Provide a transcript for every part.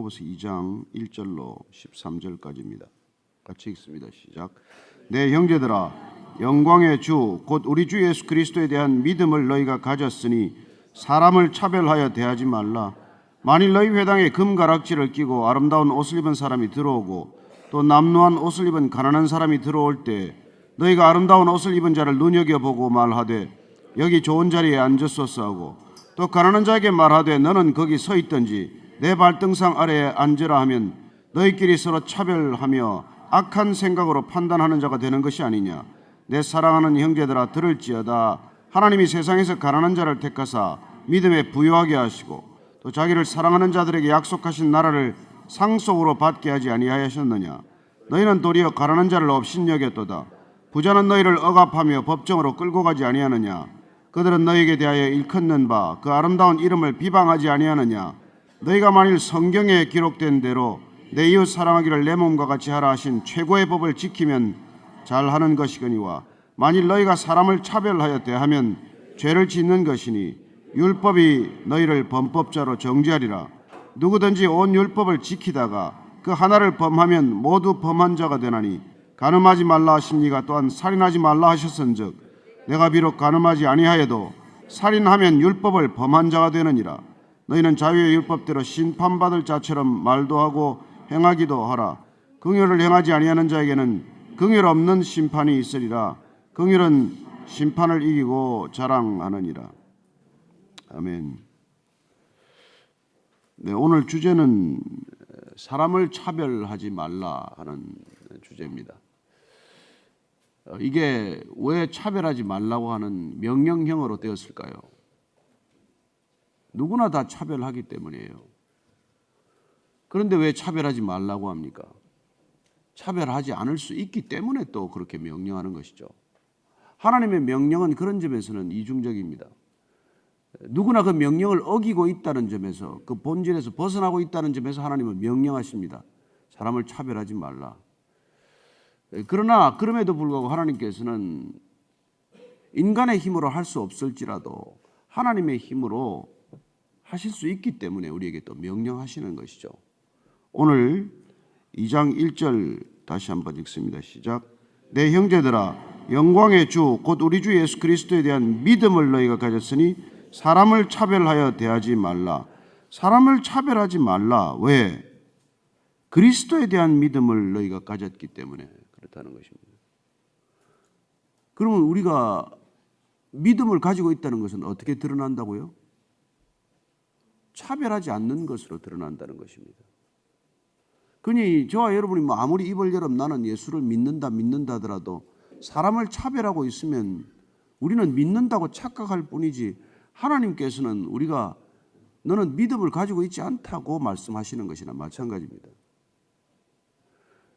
야고보서 2장 1절로 13절까지입니다. 같이 읽습니다. 시작. 내 형제들아, 영광의 주 곧 우리 주 예수 그리스도에 대한 믿음을 너희가 가졌으니 사람을 차별하여 대하지 말라. 만일 너희 회당에 금가락지를 끼고 아름다운 옷을 입은 사람이 들어오고 또 남루한 옷을 입은 가난한 사람이 들어올 때 너희가 아름다운 옷을 입은 자를 눈여겨보고 말하되 여기 좋은 자리에 앉으소서 하고 또 가난한 자에게 말하되 너는 거기 서 있든지 내 발등상 아래에 앉으라 하면 너희끼리 서로 차별하며 악한 생각으로 판단하는 자가 되는 것이 아니냐. 내 사랑하는 형제들아, 들을지어다. 하나님이 세상에서 가난한 자를 택하사 믿음에 부유하게 하시고 또 자기를 사랑하는 자들에게 약속하신 나라를 상속으로 받게 하지 아니하셨느냐. 너희는 도리어 가난한 자를 업신여겼도다. 부자는 너희를 억압하며 법정으로 끌고 가지 아니하느냐. 그들은 너희에게 대하여 일컫는 바 그 아름다운 이름을 비방하지 아니하느냐. 너희가 만일 성경에 기록된 대로 내 이웃 사랑하기를 내 몸과 같이 하라 하신 최고의 법을 지키면 잘하는 것이거니와 만일 너희가 사람을 차별하여 대하면 죄를 짓는 것이니 율법이 너희를 범법자로 정죄하리라. 누구든지 온 율법을 지키다가 그 하나를 범하면 모두 범한 자가 되나니 간음하지 말라 하신 이가 또한 살인하지 말라 하셨은즉 내가 비록 간음하지 아니하여도 살인하면 율법을 범한 자가 되느니라. 너희는 자유의 율법대로 심판받을 자처럼 말도 하고 행하기도 하라. 긍휼을 행하지 아니하는 자에게는 긍휼 없는 심판이 있으리라. 긍휼은 심판을 이기고 자랑하느니라. 아멘. 네, 오늘 주제는 사람을 차별하지 말라 하는 주제입니다. 이게 왜 차별하지 말라고 하는 명령형으로 되었을까요? 누구나 다 차별하기 때문이에요. 그런데 왜 차별하지 말라고 합니까? 차별하지 않을 수 있기 때문에 또 그렇게 명령하는 것이죠. 하나님의 명령은 그런 점에서는 이중적입니다. 누구나 그 명령을 어기고 있다는 점에서, 그 본질에서 벗어나고 있다는 점에서 하나님은 명령하십니다. 사람을 차별하지 말라. 그러나 그럼에도 불구하고 하나님께서는 인간의 힘으로 할 수 없을지라도 하나님의 힘으로 하실 수 있기 때문에 우리에게 또 명령하시는 것이죠. 오늘 2장 1절 다시 한번 읽습니다. 시작. 내 형제들아, 영광의 주 곧 우리 주 예수 그리스도에 대한 믿음을 너희가 가졌으니 사람을 차별하여 대하지 말라. 사람을 차별하지 말라. 왜? 그리스도에 대한 믿음을 너희가 가졌기 때문에 그렇다는 것입니다. 그러면 우리가 믿음을 가지고 있다는 것은 어떻게 드러난다고요? 차별하지 않는 것으로 드러난다는 것입니다. 그러니 저와 여러분이 아무리 입을 열어 나는 예수를 믿는다 하더라도 사람을 차별하고 있으면 우리는 믿는다고 착각할 뿐이지 하나님께서는 우리가 너는 믿음을 가지고 있지 않다고 말씀하시는 것이나 마찬가지입니다.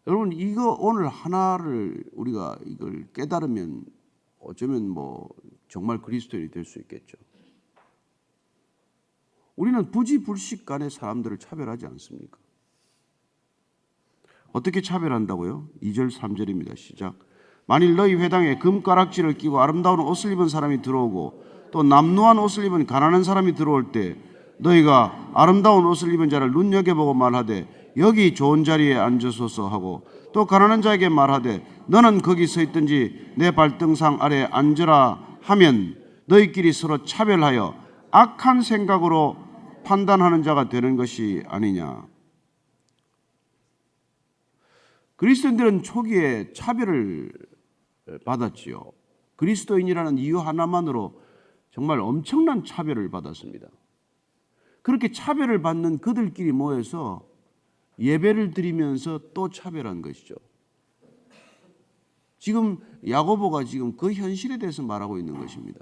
여러분, 이거 오늘 하나를 우리가 이걸 깨달으면 어쩌면 정말 그리스도인이 될 수 있겠죠. 우리는 부지불식간에 사람들을 차별하지 않습니까? 어떻게 차별한다고요? 2절 3절입니다. 시작. 만일 너희 회당에 금가락지를 끼고 아름다운 옷을 입은 사람이 들어오고 또 남루한 옷을 입은 가난한 사람이 들어올 때 너희가 아름다운 옷을 입은 자를 눈여겨보고 말하되 여기 좋은 자리에 앉으소서 하고 또 가난한 자에게 말하되 너는 거기 서 있든지 내 발등상 아래에 앉으라 하면 너희끼리 서로 차별하여 악한 생각으로 판단하는 자가 되는 것이 아니냐. 그리스도인들은 초기에 차별을 받았지요. 그리스도인이라는 이유 하나만으로 정말 엄청난 차별을 받았습니다. 그렇게 차별을 받는 그들끼리 모여서 예배를 드리면서 또 차별한 것이죠. 지금 야고보가 지금 그 현실에 대해서 말하고 있는 것입니다.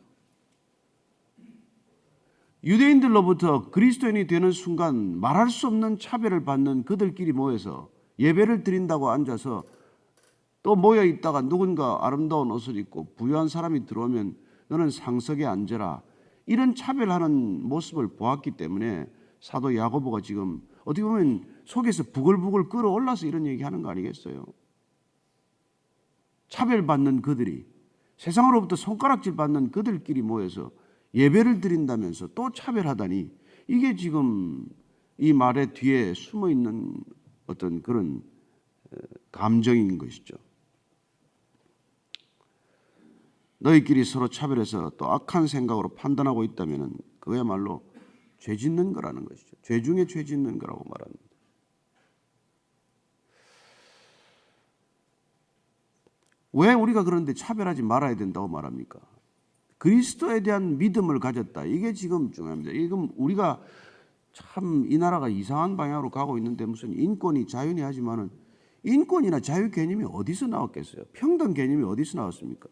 유대인들로부터 그리스도인이 되는 순간 말할 수 없는 차별을 받는 그들끼리 모여서 예배를 드린다고 앉아서 또 모여 있다가 누군가 아름다운 옷을 입고 부유한 사람이 들어오면 너는 상석에 앉아라. 이런 차별하는 모습을 보았기 때문에 사도 야고보가 지금 어떻게 보면 속에서 부글부글 끓어올라서 이런 얘기하는 거 아니겠어요? 차별받는 그들이, 세상으로부터 손가락질 받는 그들끼리 모여서 예배를 드린다면서 또 차별하다니, 이게 지금 이 말의 뒤에 숨어 있는 어떤 그런 감정인 것이죠. 너희끼리 서로 차별해서 또 악한 생각으로 판단하고 있다면 그야말로 죄 짓는 거라는 것이죠. 죄 중에 죄 짓는 거라고 말합니다. 왜 우리가 그런데 차별하지 말아야 된다고 말합니까? 그리스도에 대한 믿음을 가졌다. 이게 지금 중요합니다. 이건 우리가 참 이 나라가 이상한 방향으로 가고 있는데 무슨 인권이 자유니 하지만은 인권이나 자유 개념이 어디서 나왔겠어요? 평등 개념이 어디서 나왔습니까?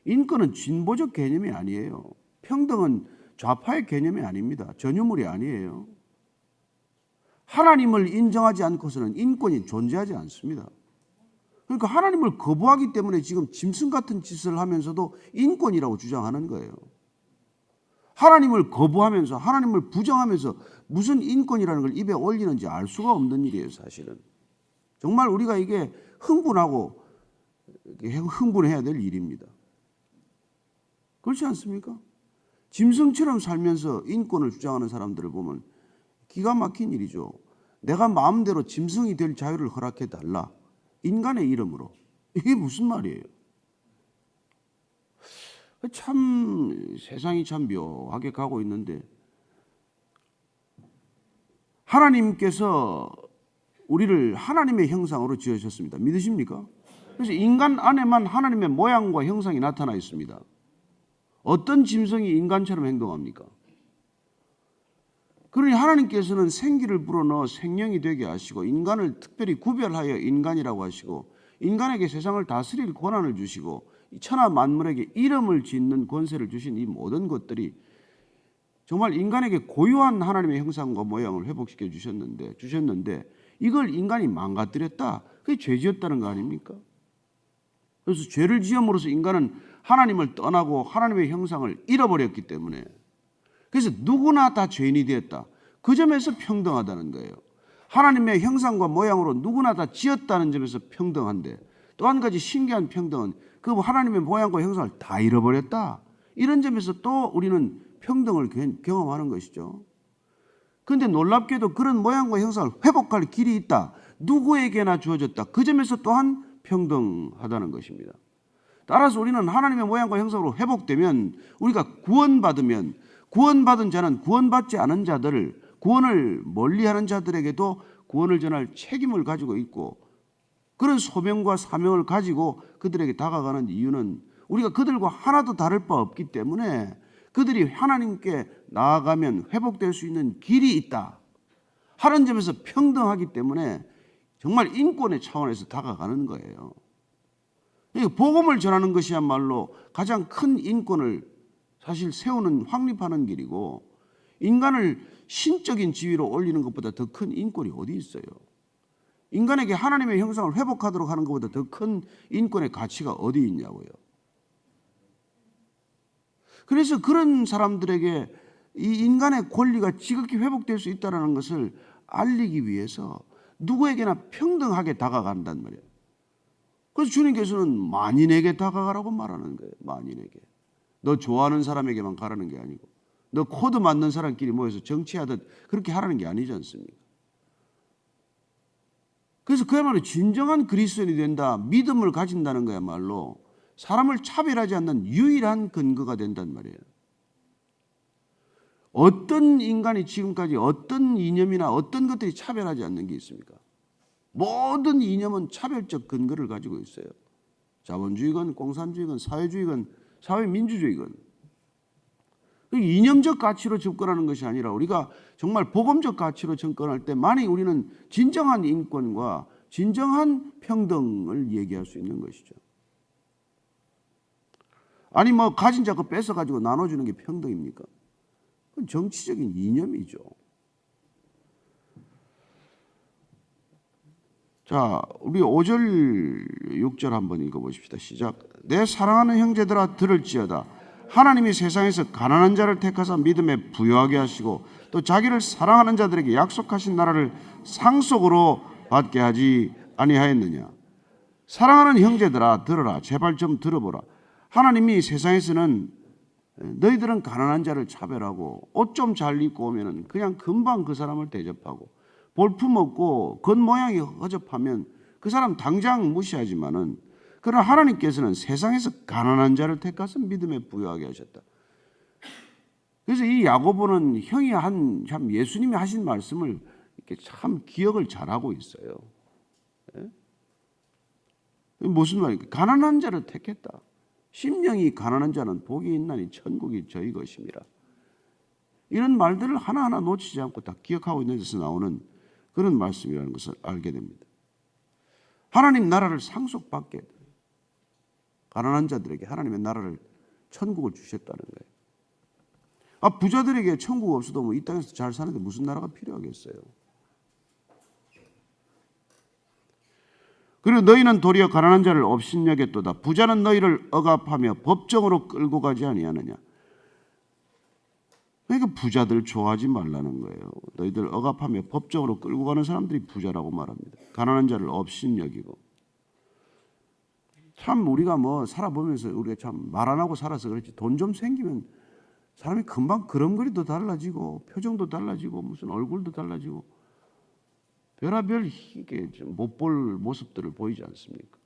인권은 진보적 개념이 아니에요. 평등은 좌파의 개념이 아닙니다. 전유물이 아니에요. 하나님을 인정하지 않고서는 인권이 존재하지 않습니다. 그러니까 하나님을 거부하기 때문에 지금 짐승 같은 짓을 하면서도 인권이라고 주장하는 거예요. 하나님을 거부하면서 하나님을 부정하면서 무슨 인권이라는 걸 입에 올리는지 알 수가 없는 일이에요, 사실은. 정말 우리가 이게 흥분해야 될 일입니다. 그렇지 않습니까? 짐승처럼 살면서 인권을 주장하는 사람들을 보면 기가 막힌 일이죠. 내가 마음대로 짐승이 될 자유를 허락해 달라. 인간의 이름으로. 이게 무슨 말이에요? 참 세상이 참 묘하게 가고 있는데 하나님께서 우리를 하나님의 형상으로 지으셨습니다. 믿으십니까? 그래서 인간 안에만 하나님의 모양과 형상이 나타나 있습니다. 어떤 짐승이 인간처럼 행동합니까? 그러니 하나님께서는 생기를 불어넣어 생명이 되게 하시고 인간을 특별히 구별하여 인간이라고 하시고 인간에게 세상을 다스릴 권한을 주시고 천하 만물에게 이름을 짓는 권세를 주신 이 모든 것들이 정말 인간에게 고유한 하나님의 형상과 모양을 회복시켜 주셨는데 이걸 인간이 망가뜨렸다. 그게 죄지었다는 거 아닙니까? 그래서 죄를 지음으로써 인간은 하나님을 떠나고 하나님의 형상을 잃어버렸기 때문에 그래서 누구나 다 죄인이 되었다. 그 점에서 평등하다는 거예요. 하나님의 형상과 모양으로 누구나 다 지었다는 점에서 평등한데 또 한 가지 신기한 평등은 그 하나님의 모양과 형상을 다 잃어버렸다. 이런 점에서 또 우리는 평등을 경험하는 것이죠. 그런데 놀랍게도 그런 모양과 형상을 회복할 길이 있다. 누구에게나 주어졌다. 그 점에서 또한 평등하다는 것입니다. 따라서 우리는 하나님의 모양과 형상으로 회복되면 우리가 구원받으면 구원받은 자는 구원받지 않은 자들을 구원을 멀리하는 자들에게도 구원을 전할 책임을 가지고 있고 그런 소명과 사명을 가지고 그들에게 다가가는 이유는 우리가 그들과 하나도 다를 바 없기 때문에 그들이 하나님께 나아가면 회복될 수 있는 길이 있다 하는 점에서 평등하기 때문에 정말 인권의 차원에서 다가가는 거예요. 복음을 전하는 것이야말로 가장 큰 인권을 사실 세우는 확립하는 길이고 인간을 신적인 지위로 올리는 것보다 더 큰 인권이 어디 있어요? 인간에게 하나님의 형상을 회복하도록 하는 것보다 더 큰 인권의 가치가 어디 있냐고요. 그래서 그런 사람들에게 이 인간의 권리가 지극히 회복될 수 있다는 것을 알리기 위해서 누구에게나 평등하게 다가간단 말이에요. 그래서 주님께서는 만인에게 다가가라고 말하는 거예요. 만인에게. 너 좋아하는 사람에게만 가라는 게 아니고 너 코드 맞는 사람끼리 모여서 정치하듯 그렇게 하라는 게 아니지 않습니까? 그래서 그야말로 진정한 그리스도인이 된다. 믿음을 가진다는 거야말로 사람을 차별하지 않는 유일한 근거가 된단 말이에요. 어떤 인간이 지금까지 어떤 이념이나 어떤 것들이 차별하지 않는 게 있습니까? 모든 이념은 차별적 근거를 가지고 있어요. 자본주의건 공산주의건 사회주의건 사회민주주의건 이념적 가치로 접근하는 것이 아니라 우리가 정말 복음적 가치로 접근할 때 만약 우리는 진정한 인권과 진정한 평등을 얘기할 수 있는 것이죠. 아니 뭐 가진 자가 뺏어가지고 나눠주는 게 평등입니까? 그건 정치적인 이념이죠. 자, 우리 5절 6절 한번 읽어보십시다. 시작. 내 사랑하는 형제들아 들을지어다. 하나님이 세상에서 가난한 자를 택하사 믿음에 부요하게 하시고 또 자기를 사랑하는 자들에게 약속하신 나라를 상속으로 받게 하지 아니하였느냐. 사랑하는 형제들아 들어라. 제발 좀 들어보라. 하나님이 세상에서는 너희들은 가난한 자를 차별하고 옷 좀 잘 입고 오면은 그냥 금방 그 사람을 대접하고 볼품 없고 겉모양이 허접하면 그 사람 당장 무시하지만은 그러나 하나님께서는 세상에서 가난한 자를 택하서 믿음에 부여하게 하셨다. 그래서 이 야고보는 형이 참 예수님이 하신 말씀을 이렇게 참 기억을 잘하고 있어요. 무슨 말입니까? 가난한 자를 택했다. 심령이 가난한 자는 복이 있나니 천국이 저희 것입니다. 이런 말들을 하나하나 놓치지 않고 다 기억하고 있는 데서 나오는 그런 말씀이라는 것을 알게 됩니다. 하나님 나라를 상속받게 돼요. 가난한 자들에게 하나님의 나라를 천국을 주셨다는 거예요. 부자들에게 천국 없어도 뭐 이 땅에서 잘 사는데 무슨 나라가 필요하겠어요? 그리고 너희는 도리어 가난한 자를 업신여겼도다. 부자는 너희를 억압하며 법정으로 끌고 가지 아니하느냐. 그러니까 부자들 좋아하지 말라는 거예요. 너희들 억압하며 법정으로 끌고 가는 사람들이 부자라고 말합니다. 가난한 자를 업신여기고. 참 우리가 뭐 살아보면서 우리가 참 말 안 하고 살아서 그렇지 돈 좀 생기면 사람이 금방 걸음걸이도 달라지고 표정도 달라지고 무슨 얼굴도 달라지고 별의별 이게 못 볼 모습들을 보이지 않습니까?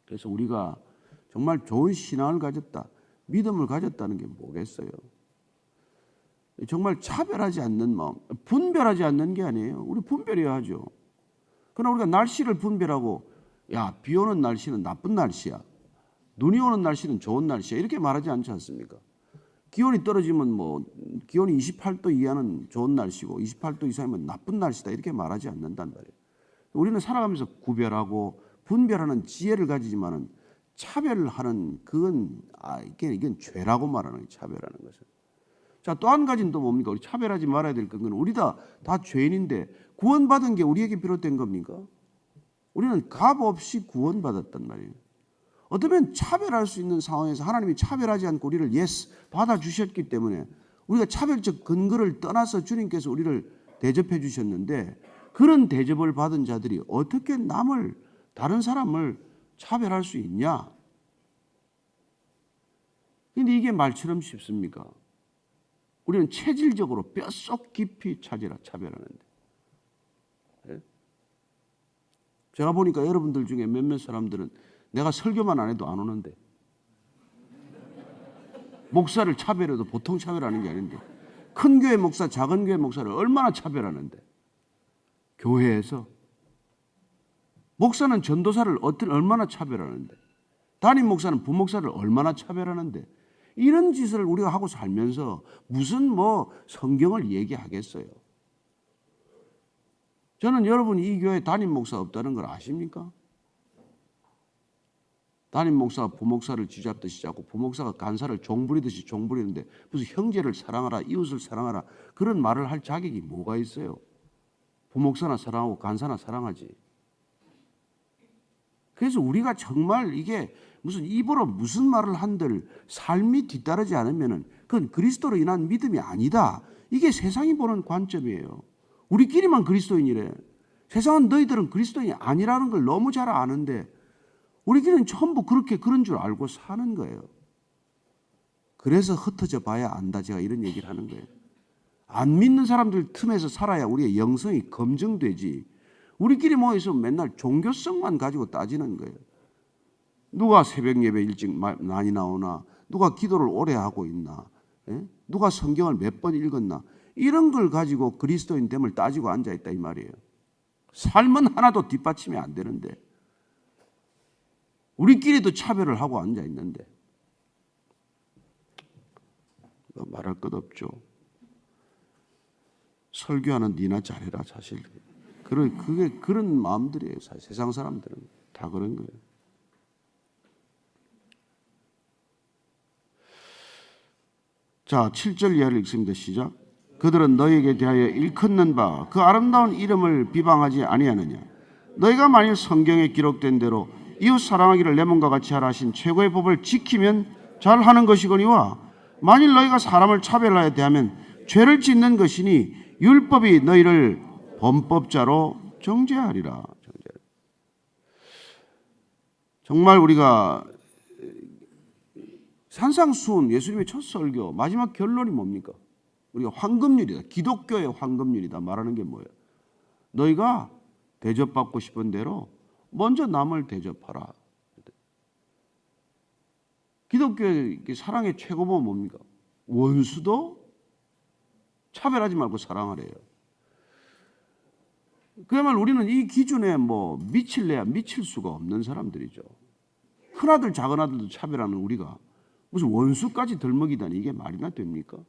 그래서 우리가 정말 좋은 신앙을 가졌다, 믿음을 가졌다는 게 뭐겠어요? 정말 차별하지 않는 마음, 분별하지 않는 게 아니에요. 우리 분별해야 하죠. 그러나 우리가 날씨를 분별하고 야, 비 오는 날씨는 나쁜 날씨야, 눈이 오는 날씨는 좋은 날씨야 이렇게 말하지 않지 않습니까? 기온이 떨어지면 뭐 기온이 28도 이하는 좋은 날씨고 28도 이상이면 나쁜 날씨다 이렇게 말하지 않는단 말이에요. 우리는 살아가면서 구별하고 분별하는 지혜를 가지지만은 차별을 하는 그건 이건 죄라고 말하는 거예요. 차별하는 것은. 자, 또 한 가지는 또 뭡니까? 우리 차별하지 말아야 될 건 우리 다 죄인인데 구원받은 게 우리에게 비롯된 겁니까? 우리는 값 없이 구원받았단 말이에요. 어쩌면 차별할 수 있는 상황에서 하나님이 차별하지 않고 우리를 받아주셨기 때문에 우리가 차별적 근거를 떠나서 주님께서 우리를 대접해 주셨는데 그런 대접을 받은 자들이 어떻게 다른 사람을 차별할 수 있냐? 근데 이게 말처럼 쉽습니까? 우리는 체질적으로 뼛속 깊이 차별하는데. 제가 보니까 여러분들 중에 몇몇 사람들은 내가 설교만 안 해도 안 오는데 목사를 차별해도 보통 차별하는 게 아닌데 큰 교회 목사, 작은 교회 목사를 얼마나 차별하는데 교회에서 목사는 전도사를 얼마나 차별하는데 담임 목사는 부목사를 얼마나 차별하는데 이런 짓을 우리가 하고 살면서 무슨 성경을 얘기하겠어요? 저는 여러분이 이 교회에 담임 목사 없다는 걸 아십니까? 담임 목사가 부목사를 쥐잡듯이 잡고 부목사가 간사를 종부리듯이 종부리는데 무슨 형제를 사랑하라, 이웃을 사랑하라 그런 말을 할 자격이 뭐가 있어요? 부목사나 사랑하고 간사나 사랑하지. 그래서 우리가 정말 이게 무슨 입으로 무슨 말을 한들 삶이 뒤따르지 않으면은 그건 그리스도로 인한 믿음이 아니다. 이게 세상이 보는 관점이에요. 우리끼리만 그리스도인이래. 세상은 너희들은 그리스도인이 아니라는 걸 너무 잘 아는데 우리끼리는 전부 그런 줄 알고 사는 거예요. 그래서 흩어져 봐야 안다. 제가 이런 얘기를 하는 거예요. 안 믿는 사람들 틈에서 살아야 우리의 영성이 검증되지. 우리끼리 모여서 맨날 종교성만 가지고 따지는 거예요. 누가 새벽 예배 일찍 많이 나오나, 누가 기도를 오래 하고 있나, 누가 성경을 몇 번 읽었나, 이런 걸 가지고 그리스도인 됨을 따지고 앉아있다 이 말이에요. 삶은 하나도 뒷받침이 안 되는데 우리끼리도 차별을 하고 앉아있는데 말할 것 없죠. 설교하는 니나 잘해라. 사실 그런 마음들이에요. 사실 세상 사람들은 다 그런 거예요. 자, 7절 이하를 읽습니다. 시작. 그들은 너희에게 대하여 일컫는 바 그 아름다운 이름을 비방하지 아니하느냐. 너희가 만일 성경에 기록된 대로 이웃 사랑하기를 내 몸과 같이 하라 하신 최고의 법을 지키면 잘하는 것이거니와 만일 너희가 사람을 차별하여 대하면 죄를 짓는 것이니 율법이 너희를 범법자로 정죄하리라. 정말 우리가 산상수훈, 예수님의 첫 설교, 마지막 결론이 뭡니까? 우리가 황금률이다. 기독교의 황금률이다. 말하는 게 뭐예요? 너희가 대접받고 싶은 대로 먼저 남을 대접하라. 기독교의 사랑의 최고봉은 뭡니까? 원수도 차별하지 말고 사랑하래요. 그야말로 우리는 이 기준에 미칠래야 미칠 수가 없는 사람들이죠. 큰아들 작은아들도 차별하는 우리가 무슨 원수까지 덜먹이다니 이게 말이나 됩니까?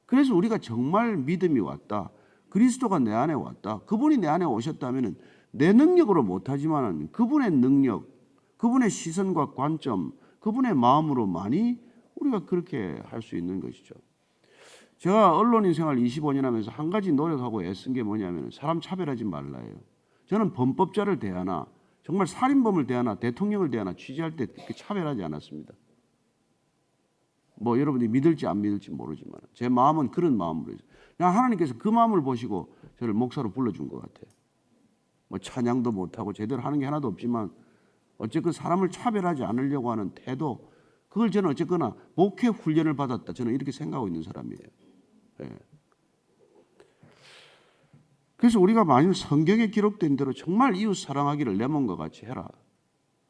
그래서 우리가 정말 믿음이 왔다. 그리스도가 내 안에 왔다. 그분이 내 안에 오셨다면 내 능력으로 못하지만 그분의 능력, 그분의 시선과 관점, 그분의 마음으로만이 우리가 그렇게 할 수 있는 것이죠. 제가 언론인 생활 25년 하면서 한 가지 노력하고 애쓴 게 뭐냐면 사람 차별하지 말라예요. 저는 범법자를 대하나 정말 살인범을 대하나 대통령을 대하나 취재할 때 그렇게 차별하지 않았습니다. 여러분들이 믿을지 안 믿을지 모르지만 제 마음은 그런 마음으로 해서 그냥 하나님께서 그 마음을 보시고 저를 목사로 불러준 것 같아요. 찬양도 못하고 제대로 하는 게 하나도 없지만 어쨌건 사람을 차별하지 않으려고 하는 태도, 그걸 저는 어쨌거나 목회 훈련을 받았다. 저는 이렇게 생각하고 있는 사람이에요. 네. 그래서 우리가 만일 성경에 기록된 대로 정말 이웃 사랑하기를 내 몸과 같이 해라.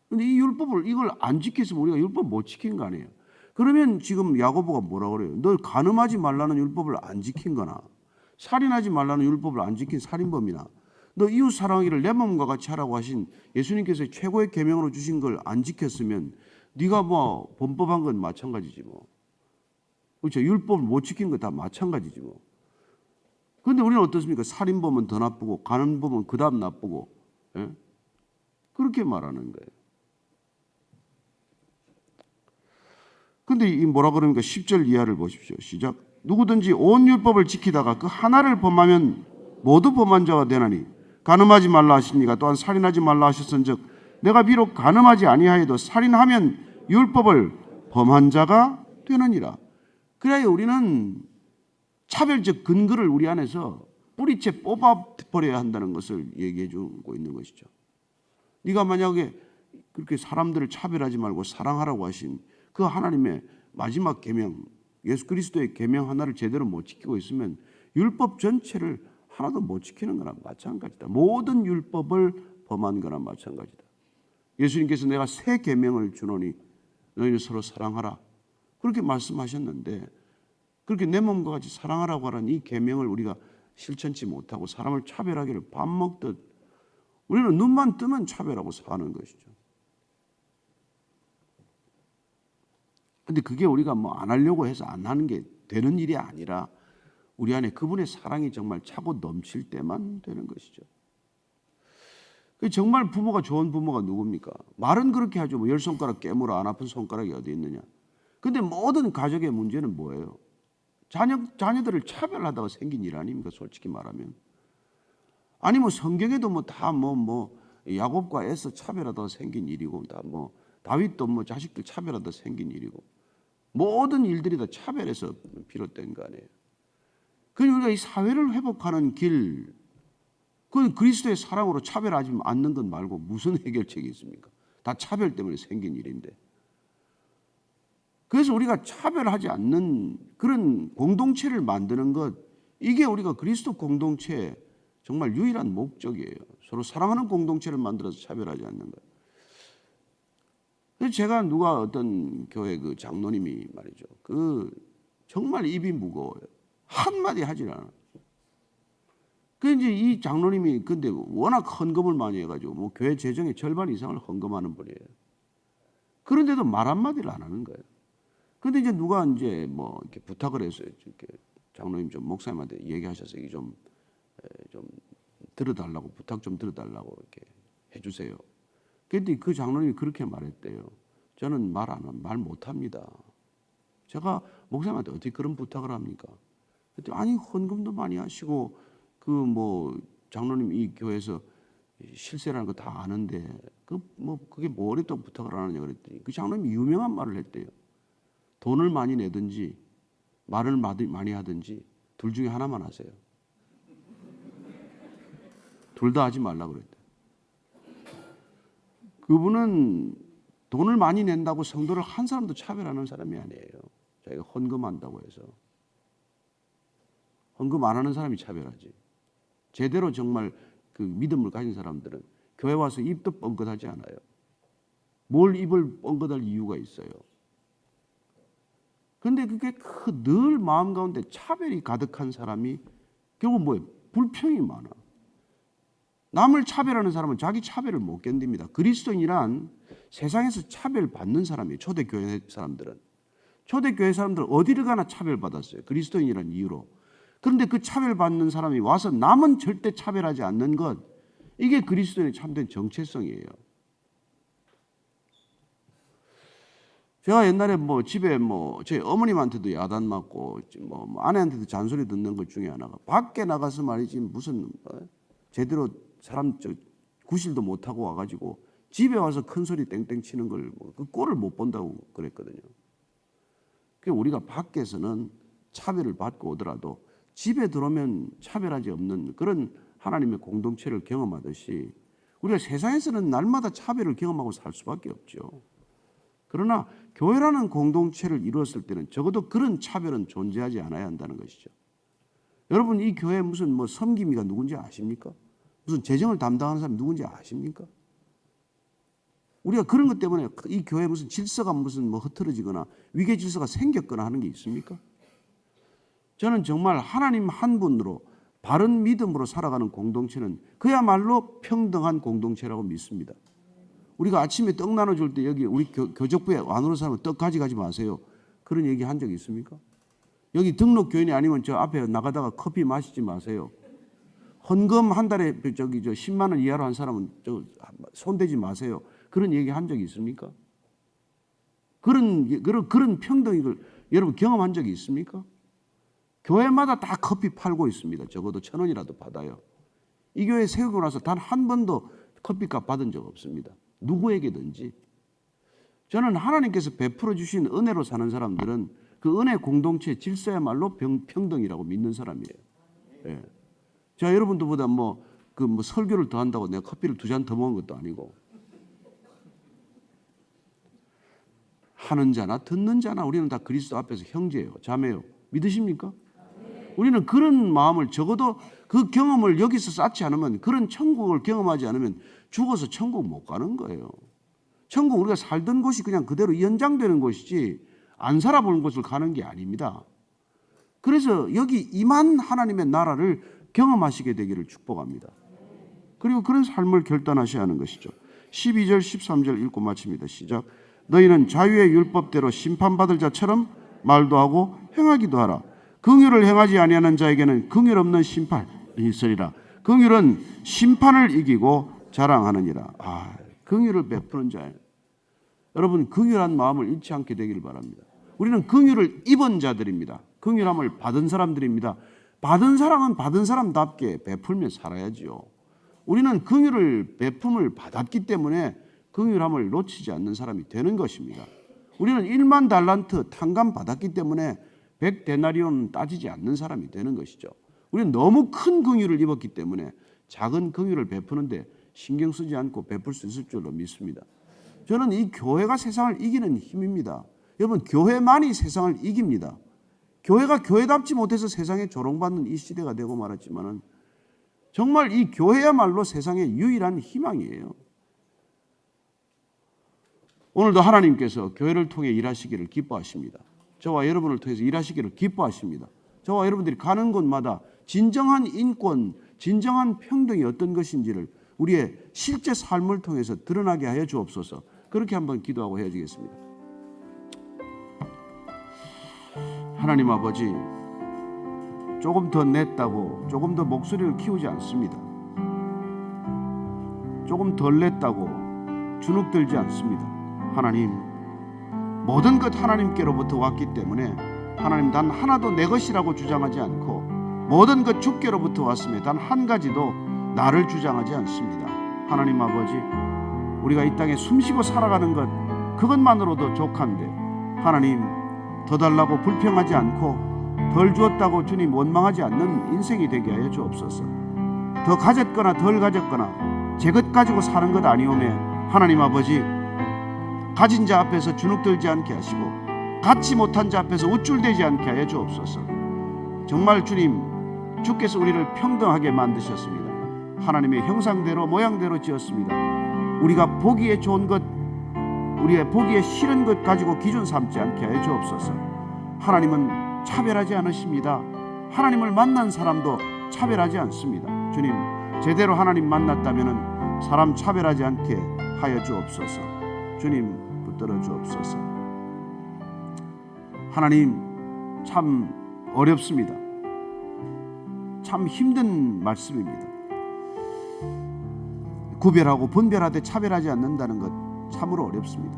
근데 이 율법을 이걸 안 지켰으면 우리가 율법 못 지킨 거 아니에요. 그러면 지금 야고보가 뭐라 그래요? 너 간음하지 말라는 율법을 안 지킨 거나 살인하지 말라는 율법을 안 지킨 살인범이나 너 이웃 사랑하기를 내 몸과 같이 하라고 하신 예수님께서 최고의 계명으로 주신 걸 안 지켰으면 네가 범법한 건 마찬가지지 뭐. 그렇죠? 율법을 못 지킨 거 다 마찬가지지 뭐. 그런데 우리는 어떻습니까? 살인범은 더 나쁘고 간음범은 그다음 나쁘고, 예? 그렇게 말하는 거예요. 근데 이 뭐라 그럽니까? 10절 이하를 보십시오. 시작. 누구든지 온 율법을 지키다가 그 하나를 범하면 모두 범한 자가 되나니 간음하지 말라 하시니가 또한 살인하지 말라 하셨은즉 내가 비록 간음하지 아니하여도 살인하면 율법을 범한 자가 되느니라. 그래야 우리는 차별적 근거를 우리 안에서 뿌리째 뽑아버려야 한다는 것을 얘기해 주고 있는 것이죠. 네가 만약에 그렇게 사람들을 차별하지 말고 사랑하라고 하신 그 하나님의 마지막 계명, 예수 그리스도의 계명 하나를 제대로 못 지키고 있으면 율법 전체를 하나도 못 지키는 거나 마찬가지다. 모든 율법을 범한 거나 마찬가지다. 예수님께서 내가 새 계명을 주노니 너희는 서로 사랑하라. 그렇게 말씀하셨는데 그렇게 내 몸과 같이 사랑하라고 하는 이 계명을 우리가 실천치 못하고 사람을 차별하기를 밥 먹듯 우리는 눈만 뜨면 차별하고 사는 것이죠. 근데 그게 우리가 안 하려고 해서 안 하는 게 되는 일이 아니라 우리 안에 그분의 사랑이 정말 차고 넘칠 때만 되는 것이죠. 정말 부모가 좋은 부모가 누굽니까? 말은 그렇게 하죠. 10손가락 깨물어 안 아픈 손가락이 어디 있느냐. 근데 모든 가족의 문제는 뭐예요? 자녀들을 차별하다가 생긴 일 아닙니까? 솔직히 말하면. 아니 성경에도 다 야곱과 에서 차별하다가 생긴 일이고 다 다윗도 자식들 차별하다가 생긴 일이고 모든 일들이 다 차별에서 비롯된 거 아니에요. 그러니까 우리가 이 사회를 회복하는 길, 그건 그리스도의 사랑으로 차별하지 않는 것 말고 무슨 해결책이 있습니까? 다 차별 때문에 생긴 일인데. 그래서 우리가 차별하지 않는 그런 공동체를 만드는 것, 이게 우리가 그리스도 공동체의 정말 유일한 목적이에요. 서로 사랑하는 공동체를 만들어서 차별하지 않는 것. 그래서 제가 어떤 교회 그 장로님이 말이죠. 정말 입이 무거워요. 한마디 하질 않아. 이제 이 장로님이 근데 워낙 헌금을 많이 해가지고 교회 재정의 절반 이상을 헌금하는 분이에요. 그런데도 말 한마디를 안 하는 거예요. 근데 이제 누가 이렇게 부탁을 했어요. 이렇게 장로님 목사님한테 얘기하셔서 이게 좀 들어달라고 부탁 좀 들어달라고 이렇게 해주세요. 그런데 그 장로님이 그렇게 말했대요. 저는 말 못합니다. 제가 목사님한테 어떻게 그런 부탁을 합니까? 그랬더니 아니 헌금도 많이 하시고 장로님 이 교회에서 실세라는 거 다 아는데 그게 뭐 어렵다고 부탁을 하느냐 그랬더니 그 장로님이 유명한 말을 했대요. 돈을 많이 내든지 말을 많이 하든지 둘 중에 하나만 하세요. 둘 다 하지 말라 그랬대요. 그분은 돈을 많이 낸다고 성도를 한 사람도 차별하는 사람이 아니에요. 자기가 헌금한다고 해서. 헌금 안 하는 사람이 차별하지. 제대로 정말 그 믿음을 가진 사람들은 교회 와서 입도 뻥긋하지 않아요. 뭘 입을 뻥긋할 이유가 있어요. 그런데 그게 늘 마음 가운데 차별이 가득한 사람이 결국 뭐예요? 불평이 많아. 남을 차별하는 사람은 자기 차별을 못 견딥니다. 그리스도인이란 세상에서 차별받는 사람이에요. 초대교회 사람들은. 초대교회 사람들은 어디를 가나 차별받았어요. 그리스도인이란 이유로. 그런데 그 차별받는 사람이 와서 남은 절대 차별하지 않는 것, 이게 그리스도인의 참된 정체성이에요. 제가 옛날에 집에 제 어머님한테도 야단 맞고 아내한테도 잔소리 듣는 것 중에 하나가, 밖에 나가서 말이지 무슨 제대로 사람 구실도 못하고 와가지고 집에 와서 큰 소리 땡땡 치는 걸 그 꼴을 못 본다고 그랬거든요. 그러니까 우리가 밖에서는 차별을 받고 오더라도 집에 들어오면 차별하지 없는 그런 하나님의 공동체를 경험하듯이 우리가 세상에서는 날마다 차별을 경험하고 살 수밖에 없죠. 그러나 교회라는 공동체를 이루었을 때는 적어도 그런 차별은 존재하지 않아야 한다는 것이죠. 여러분, 이 교회에 무슨 섬김이가 누군지 아십니까? 무슨 재정을 담당하는 사람이 누군지 아십니까? 우리가 그런 것 때문에 이 교회에 무슨 질서가 무슨 흐트러지거나 위계 질서가 생겼거나 하는 게 있습니까? 저는 정말 하나님 한 분으로 바른 믿음으로 살아가는 공동체는 그야말로 평등한 공동체라고 믿습니다. 우리가 아침에 떡 나눠줄 때 여기 우리 교적부에 안으로 사람을 떡 가져가지 마세요. 그런 얘기 한 적 있습니까? 여기 등록 교인이 아니면 저 앞에 나가다가 커피 마시지 마세요. 헌금 한 달에 10만 원 이하로 한 사람은 손대지 마세요. 그런 얘기 한 적이 있습니까? 그런 평등을 여러분 경험한 적이 있습니까? 교회마다 다 커피 팔고 있습니다. 적어도 1,000원이라도 받아요. 이 교회 세우고 나서 단 한 번도 커피값 받은 적 없습니다. 누구에게든지. 저는 하나님께서 베풀어 주신 은혜로 사는 사람들은 그 은혜 공동체 질서야말로 평등이라고 믿는 사람이에요. 예. 제가 여러분들보다 설교를 더 한다고 내가 커피를 2잔 더 먹은 것도 아니고, 하는 자나 듣는 자나 우리는 다 그리스도 앞에서 형제예요. 자매요. 믿으십니까? 우리는 그런 마음을, 적어도 그 경험을 여기서 쌓지 않으면, 그런 천국을 경험하지 않으면 죽어서 천국 못 가는 거예요. 천국 우리가 살던 곳이 그냥 그대로 연장되는 곳이지 안 살아보는 곳을 가는 게 아닙니다. 그래서 여기 임한 하나님의 나라를 경험하시게 되기를 축복합니다. 그리고 그런 삶을 결단하셔야 하는 것이죠. 12절 13절 읽고 마칩니다. 시작. 너희는 자유의 율법대로 심판받을 자처럼 말도 하고 행하기도 하라. 긍휼을 행하지 아니하는 자에게는 긍휼 없는 심판이 있으리라. 긍휼은 심판을 이기고 자랑하느니라. 긍휼을 베푸는 자예요. 여러분, 긍휼한 마음을 잃지 않게 되기를 바랍니다. 우리는 긍휼을 입은 자들입니다. 긍휼함을 받은 사람들입니다. 받은 사람은 받은 사람답게 베풀며 살아야지요. 우리는 긍휼을 베품을 받았기 때문에 긍휼함을 놓치지 않는 사람이 되는 것입니다. 우리는 1만 달란트 탕감 받았기 때문에 100데나리온 따지지 않는 사람이 되는 것이죠. 우리는 너무 큰 긍휼을 입었기 때문에 작은 긍휼을 베푸는데 신경 쓰지 않고 베풀 수 있을 줄로 믿습니다. 저는 이 교회가 세상을 이기는 힘입니다. 여러분, 교회만이 세상을 이깁니다. 교회가 교회답지 못해서 세상에 조롱받는 이 시대가 되고 말았지만은 정말 이 교회야말로 세상의 유일한 희망이에요. 오늘도 하나님께서 교회를 통해 일하시기를 기뻐하십니다. 저와 여러분을 통해서 일하시기를 기뻐하십니다. 저와 여러분들이 가는 곳마다 진정한 인권, 진정한 평등이 어떤 것인지를 우리의 실제 삶을 통해서 드러나게 하여 주옵소서. 그렇게 한번 기도하고 헤어지겠습니다. 하나님 아버지, 조금 더 냈다고 조금 더 목소리를 키우지 않습니다. 조금 덜 냈다고 주눅들지 않습니다. 하나님, 모든 것 하나님께로부터 왔기 때문에 하나님 단 하나도 내 것이라고 주장하지 않고 모든 것 주께로부터 왔음에 단 한 가지도 나를 주장하지 않습니다. 하나님 아버지, 우리가 이 땅에 숨쉬고 살아가는 것 그것만으로도 족한데 하나님, 더 달라고 불평하지 않고 덜 주었다고 주님 원망하지 않는 인생이 되게 하여 주옵소서. 더 가졌거나 덜 가졌거나 제 것 가지고 사는 것 아니오매 하나님 아버지, 가진 자 앞에서 주눅들지 않게 하시고 갖지 못한 자 앞에서 우쭐대지 않게 하여 주옵소서. 정말 주님, 주께서 우리를 평등하게 만드셨습니다. 하나님의 형상대로 모양대로 지었습니다. 우리가 보기에 좋은 것, 우리의 보기에 싫은 것 가지고 기준 삼지 않게 하여 주옵소서. 하나님은 차별하지 않으십니다. 하나님을 만난 사람도 차별하지 않습니다. 주님, 제대로 하나님 만났다면 사람 차별하지 않게 하여 주옵소서. 주님, 붙들어 주옵소서. 하나님, 참 어렵습니다. 참 힘든 말씀입니다. 구별하고 분별하되 차별하지 않는다는 것 참으로 어렵습니다.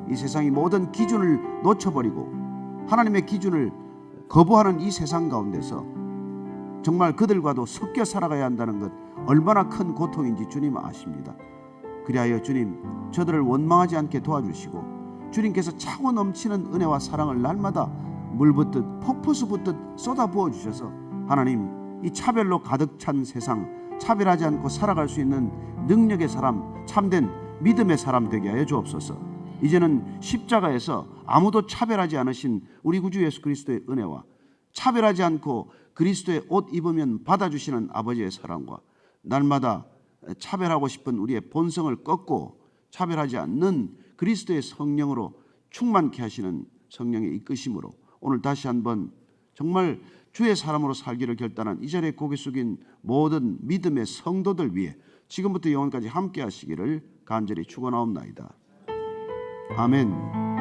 이 세상이 모든 기준을 놓쳐버리고 하나님의 기준을 거부하는 이 세상 가운데서 정말 그들과도 섞여 살아가야 한다는 것 얼마나 큰 고통인지 주님 아십니다. 그리하여 주님, 저들을 원망하지 않게 도와주시고 주님께서 차고 넘치는 은혜와 사랑을 날마다 물붓듯 폭포수 붓듯 쏟아 부어주셔서 하나님, 이 차별로 가득 찬 세상, 차별하지 않고 살아갈 수 있는 능력의 사람, 참된 믿음의 사람 되게 하여 주옵소서. 이제는 십자가에서 아무도 차별하지 않으신 우리 구주 예수 그리스도의 은혜와 차별하지 않고 그리스도의 옷 입으면 받아주시는 아버지의 사랑과 날마다 차별하고 싶은 우리의 본성을 꺾고 차별하지 않는 그리스도의 성령으로 충만케 하시는 성령의 이끄심으로 오늘 다시 한번 정말 주의 사람으로 살기를 결단한 이 자리에 고개 숙인 모든 믿음의 성도들 위해 지금부터 영원까지 함께 하시기를 간절히 축원하옵나이다. 아멘.